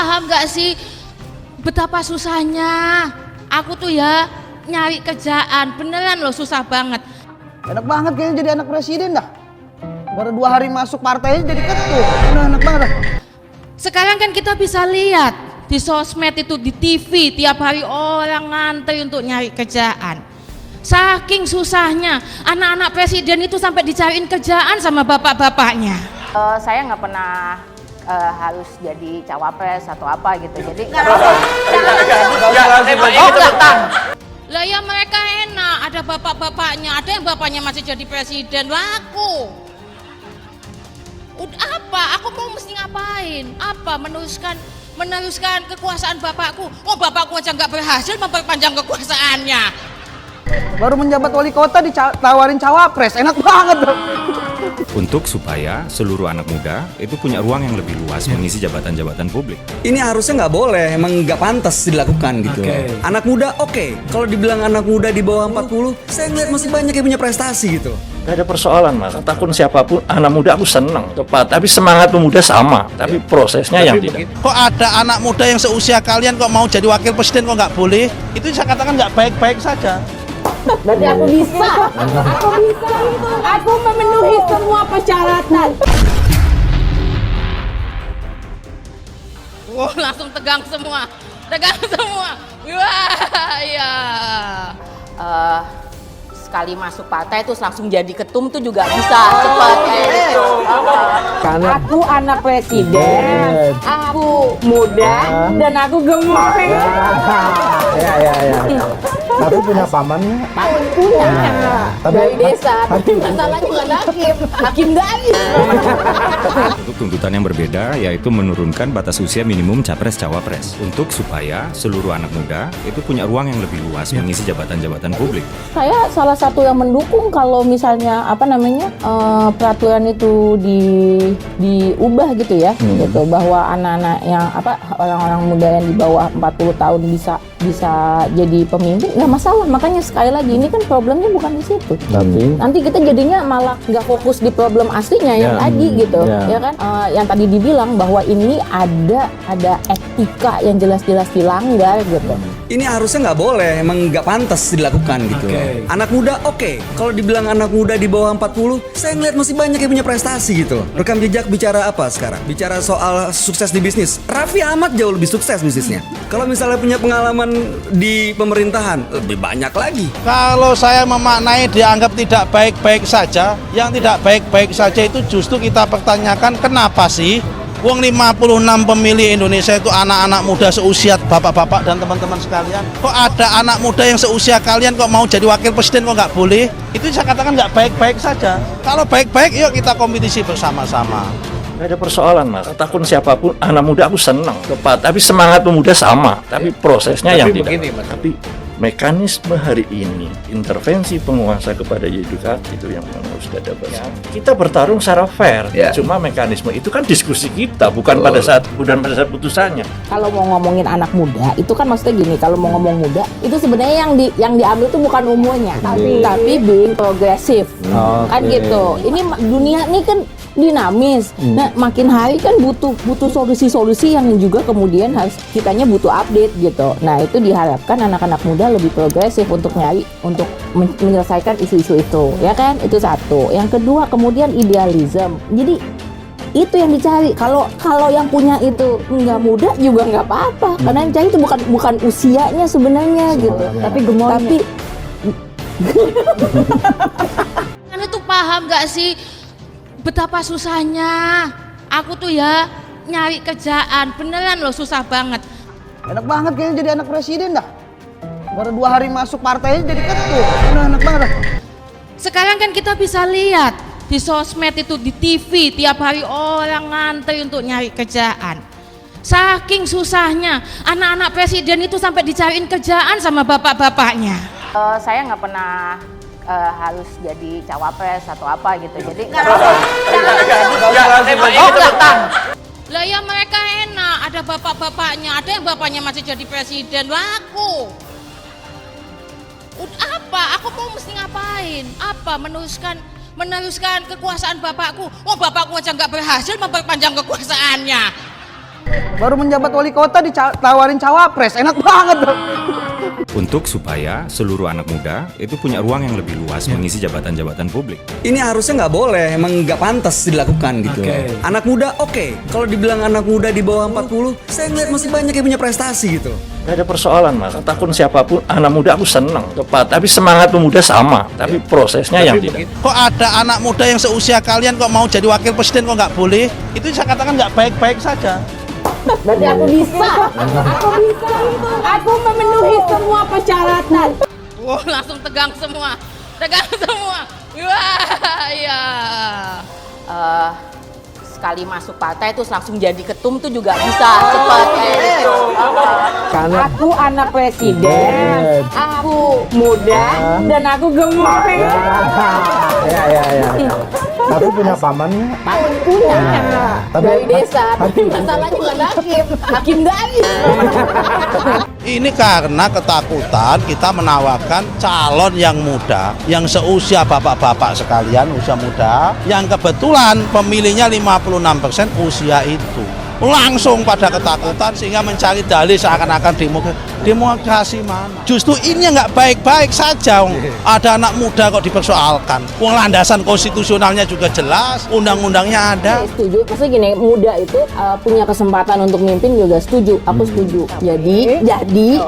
paham gak sih betapa susahnya aku tuh ya nyari kerjaan, beneran loh susah banget. Enak banget kayaknya jadi anak presiden dah. Baru 2 hari masuk partainya jadi ketua. Udah enak banget dah. Sekarang kan kita bisa lihat di sosmed itu, di TV tiap hari orang ngantri untuk nyari kerjaan. Saking susahnya anak-anak presiden itu sampai dicariin kerjaan sama bapak-bapaknya. Saya nggak pernah harus jadi cawapres atau apa gitu. Jadi Lah ya mereka enak, ada bapak-bapaknya, ada yang bapaknya masih jadi presiden. Lah aku udah apa? Aku mau mesti ngapain? Apa meneruskan kekuasaan bapakku? Oh, bapakku aja nggak berhasil memperpanjang kekuasaannya. Baru menjabat wali kota ditawarin cawapres, enak banget dong. Untuk supaya seluruh anak muda itu punya ruang yang lebih luas mengisi jabatan-jabatan publik. Ini harusnya nggak boleh, emang nggak pantas dilakukan gitu. Anak muda oke. Kalau dibilang anak muda di bawah 40, saya ngeliat masih banyak yang punya prestasi gitu. Gak ada persoalan mas, takut siapapun anak muda aku seneng tepat, tapi semangat pemuda sama, tapi prosesnya yang tidak. Kok ada anak muda yang seusia kalian kok mau jadi wakil presiden kok nggak boleh? Itu saya katakan nggak baik-baik saja. berarti aku bisa itu. Aku memenuhi semua persyaratan. Wow, langsung tegang semua. Wah, ya. Sekali masuk partai terus langsung jadi ketum tuh juga bisa cepat kayak gitu. Aku anak presiden, aku muda dan aku gemuk. Ya. Tapi punya pamannya. Punya. Dari desa. Masalahnya bukan hakim dari. Untuk tuntutan yang berbeda yaitu menurunkan batas usia minimum capres-cawapres untuk supaya seluruh anak muda itu punya ruang yang lebih luas mengisi jabatan-jabatan publik. Saya salah satu yang mendukung kalau misalnya peraturan itu diubah gitu ya, gitu bahwa anak-anak yang orang-orang muda yang di bawah 40 tahun bisa jadi pemimpin, nggak masalah. Makanya sekali lagi ini kan problemnya bukan di situ. Nanti kita jadinya malah nggak fokus di problem aslinya yang tadi gitu, ya kan? Yang tadi dibilang bahwa ini ada etika yang jelas-jelas dilanggar gitu. Ini harusnya nggak boleh, emang nggak pantas dilakukan gitu. Anak muda oke. Kalau dibilang anak muda di bawah 40, saya ngeliat masih banyak yang punya prestasi gitu. Rekam jejak bicara apa sekarang? Bicara soal sukses di bisnis. Raffi Ahmad jauh lebih sukses bisnisnya. Kalau misalnya punya pengalaman di pemerintahan, lebih banyak lagi. Kalau saya memaknai dianggap tidak baik-baik saja, yang tidak baik-baik saja itu justru kita pertanyakan kenapa sih? Wong 56 pemilih Indonesia itu anak-anak muda seusia bapak-bapak dan teman-teman sekalian. Kok ada anak muda yang seusia kalian kok mau jadi wakil presiden kok nggak boleh? Itu saya katakan nggak baik-baik saja. Kalau baik-baik, yuk kita kompetisi bersama-sama. Gak ada persoalan mas, takut siapapun anak muda aku seneng tepat, tapi semangat pemuda sama, tapi prosesnya yang tidak. Tapi mekanisme hari ini intervensi penguasa kepada yudikatif itu yang harus ada bahasa. Kita bertarung secara fair, cuma mekanisme itu kan diskusi kita, bukan pada saat putusannya. Kalau mau ngomongin anak muda, itu kan maksudnya gini, kalau mau ngomong muda, itu sebenarnya yang diambil itu bukan umurnya, tapi being progresif, kan gitu. Ini dunia ini kan dinamis. Nah, makin hari kan butuh solusi-solusi yang juga kemudian harus kitanya butuh update gitu. Nah, itu diharapkan anak-anak muda lebih progresif untuk menyelesaikan isu-isu itu, ya kan? Itu satu. Yang kedua, kemudian idealism. Jadi itu yang dicari. Kalau yang punya itu nggak muda juga nggak apa-apa, karena yang dicari itu bukan usianya sebenarnya gitu, tapi gemolnya. Tapi Kalian tuh paham gak sih betapa susahnya aku tuh ya nyari kerjaan, beneran loh susah banget. Enak banget kayaknya jadi anak presiden dah. Baru 2 hari masuk partainya jadi ketua. Udah enak banget dah. Sekarang kan kita bisa lihat di sosmed itu, di TV tiap hari orang ngantri untuk nyari kerjaan. Saking susahnya anak-anak presiden itu sampai dicariin kerjaan sama bapak-bapaknya. Saya nggak pernah harus jadi cawapres atau apa gitu. Jadi Lah ya mereka enak, ada bapak-bapaknya, ada yang bapaknya masih jadi presiden. Lah aku udah apa? Aku mau mesti ngapain? Apa meneruskan kekuasaan bapakku? Oh, bapakku aja nggak berhasil memperpanjang kekuasaannya. Baru menjabat wali kota ditawarin cawapres, enak banget dong. Untuk supaya seluruh anak muda itu punya ruang yang lebih luas mengisi jabatan-jabatan publik. Ini harusnya nggak boleh, emang nggak pantas dilakukan gitu. Anak muda oke. Kalau dibilang anak muda di bawah 40, saya ngeliat masih banyak yang punya prestasi gitu. Gak ada persoalan mas, takun siapapun anak muda aku seneng tepat, tapi semangat pemuda sama, tapi prosesnya yang tidak. Kok ada anak muda yang seusia kalian kok mau jadi wakil presiden kok nggak boleh? Itu saya katakan nggak baik-baik saja. Berarti aku bisa. Aku bisa. Aku memenuhi semua persyaratan. Wah, langsung tegang semua. Tegang semua. Wah, iya. Sekali masuk partai itu langsung jadi ketum tuh juga bisa cepat kayak gitu. Aku anak presiden, aku muda dan aku gemuk. Tapi punya pamannya. Punya dari desa, tapi masalahnya bukan hakim garis. Ini karena ketakutan kita menawarkan calon yang muda, yang seusia bapak-bapak sekalian, usia muda, yang kebetulan pemilihnya 56% usia itu. Langsung pada ketakutan sehingga mencari dalih seakan-akan demokrasi mana. Justru ini nggak baik-baik saja. Ada anak muda kok dipersoalkan. Landasan konstitusionalnya juga jelas, undang-undangnya ada. Setuju, maksudnya gini, muda itu punya kesempatan untuk mimpin juga setuju, aku setuju. Jadi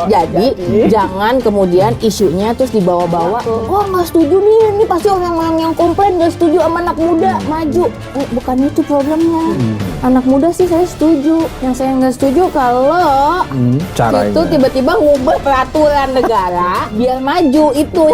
jangan kemudian isunya terus dibawa-bawa. Oh nggak setuju nih, ini pasti orang-orang yang komplain nggak setuju sama anak muda maju. Bukan itu problemnya. Anak muda sih saya setuju. Yang saya nggak setuju kalau itu tiba-tiba ngubah peraturan negara biar maju, itu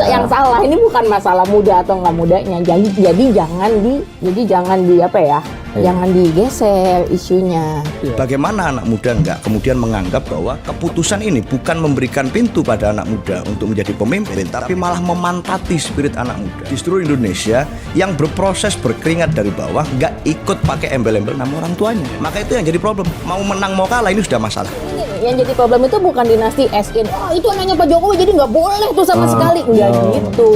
yang salah. Ini bukan masalah muda atau nggak mudanya. Jadi jangan di apa ya? Jangan digeser isunya. Bagaimana anak muda nggak kemudian menganggap bahwa keputusan ini bukan memberikan pintu pada anak muda untuk menjadi pemimpin, tapi malah memantati spirit anak muda. Di seluruh Indonesia yang berproses berkeringat dari bawah nggak ikut pakai embel-embel nama orang tuanya. Maka itu yang jadi problem. Mau menang mau kalah ini sudah masalah. Yang jadi problem itu bukan dinasti SN. Oh itu anaknya Pak Jokowi jadi nggak boleh tuh sama sekali. Nggak gitu.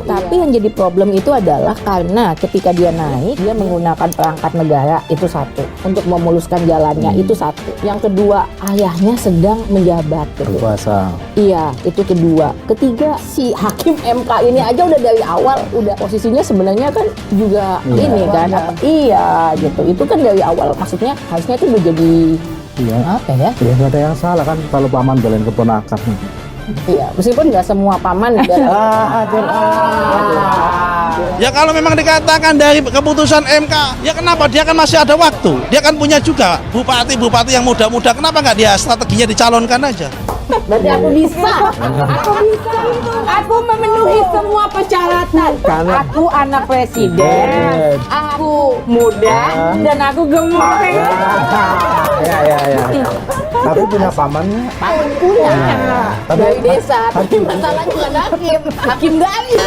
Tapi yang jadi problem itu adalah karena ketika dia naik, dia menggunakan perangkat negara, itu satu. Untuk memuluskan jalannya, itu satu. Yang kedua, ayahnya sedang menjabat. Berkuasa. Iya, itu kedua. Ketiga, si hakim MK ini aja udah dari awal, udah posisinya sebenarnya kan juga ini kan. Iya gitu. Itu kan dari awal. Maksudnya harusnya itu udah jadi apa ya? Ya nggak ada yang salah kan kalau paman belain keponakan. Iya, meskipun nggak semua paman Ya kalau memang dikatakan dari keputusan MK, ya kenapa dia kan masih ada waktu? Dia kan punya juga bupati-bupati yang muda-muda. Kenapa nggak dia strateginya dicalonkan aja? Berarti aku bisa. Aku bisa. Aku memenuhi semua persyaratan. Aku anak presiden, aku muda dan aku gemuk. Tapi punya pamannya. Punya dari desa, tapi masalahnya bukan hakim garis.